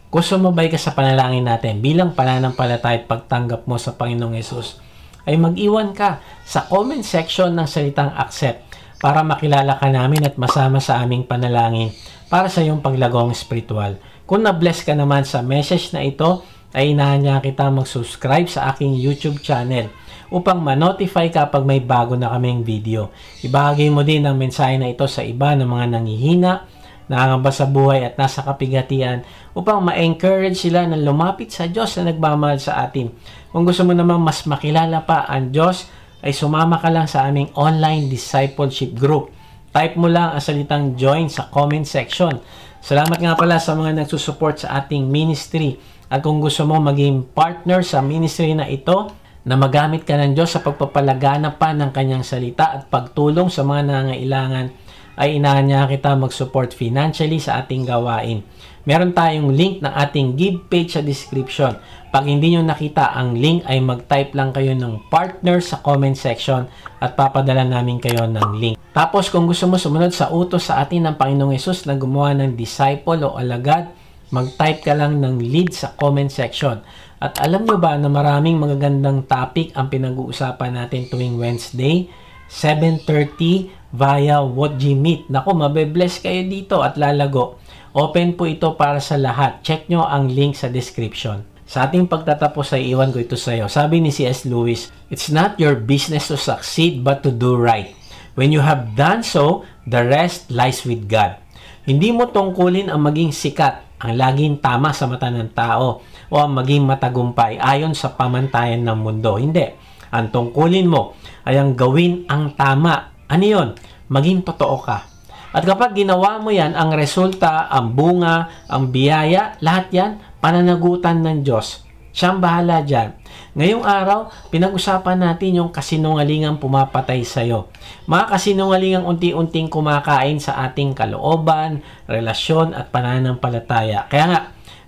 Kung sumabay ka sa panalangin natin bilang pananampalataya at pagtanggap mo sa Panginoong Hesus, ay mag-iwan ka sa comment section ng salitang accept para makilala ka namin at masama sa aming panalangin para sa iyong paglagong spiritual. Kung na-bless ka naman sa message na ito, ay inaanyahan kita mag-subscribe sa aking YouTube channel upang ma-notify ka pag may bago na kaming video. Ibahagi mo din ang mensahe na ito sa iba ng mga nanghihina, nangangamba sa buhay at nasa kapigatian upang ma-encourage sila na lumapit sa Diyos na nagmamahal sa atin. Kung gusto mo namang mas makilala pa ang Diyos, ay sumama ka lang sa aming online discipleship group. Type mo lang ang salitang join sa comment section. Salamat nga pala sa mga nagsusupport sa ating ministry. At kung gusto mo maging partner sa ministry na ito, na magamit ka ng Diyos sa pagpapalagana pa ng kanyang salita at pagtulong sa mga nangangailangan, ay inaanya kita mag-support financially sa ating gawain. Meron tayong link ng ating give page sa description. Pag hindi nyo nakita ang link, ay mag-type lang kayo ng partner sa comment section at papadala namin kayo ng link. Tapos kung gusto mo sumunod sa utos sa atin ng Panginoong Hesus na gumawa ng disciple o alagad, mag-type ka lang ng lead sa comment section. At alam nyo ba na maraming magagandang topic ang pinag-uusapan natin tuwing Wednesday, 7:30 via WhatG Meet. Naku, mabe-bless kayo dito at lalago. Open po ito para sa lahat. Check nyo ang link sa description. Sa ating pagtatapos ay iwan ko ito sa iyo. Sabi ni C.S. Lewis, "It's not your business to succeed but to do right. When you have done so, the rest lies with God." Hindi mo tungkulin ang maging sikat, ang laging tama sa mata ng tao, o ang maging matagumpay ayon sa pamantayan ng mundo. Hindi. Ang tungkulin mo ay ang gawin ang tama. Ano yun? Maging totoo ka. At kapag ginawa mo yan, ang resulta, ang bunga, ang biyaya, lahat yan, pananagutan ng Diyos. Siyang bahala dyan. Ngayong araw, pinag-usapan natin yung kasinungalingang pumapatay sa'yo. Mga kasinungalingang unti-unting kumakain sa ating kalooban, relasyon at pananampalataya. Kaya nga,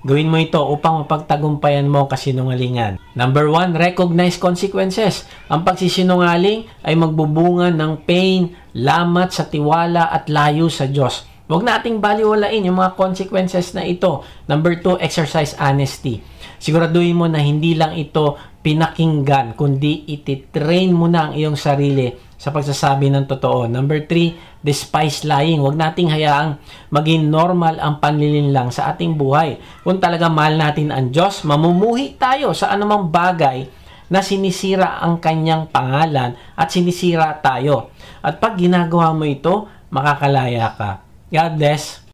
gawin mo ito upang mapagtagumpayan mo ang kasinungalingan. Number 1, recognize consequences. Ang pagsisinungaling ay magbubunga ng pain, lamat sa tiwala at layo sa Diyos. Huwag nating baliwalain yung mga consequences na ito. Number 2, exercise honesty. Siguraduhin mo na hindi lang ito pinakinggan, kundi ititrain mo na ang iyong sarili sa pagsasabi ng totoo. Number 3, despise lying. Huwag nating hayaang maging normal ang panlilinlang sa ating buhay. Kung talaga mahal natin ang Diyos, mamumuhi tayo sa anumang bagay na sinisira ang kanyang pangalan at sinisira tayo. At pag ginagawa mo ito, makakalaya ka. God bless.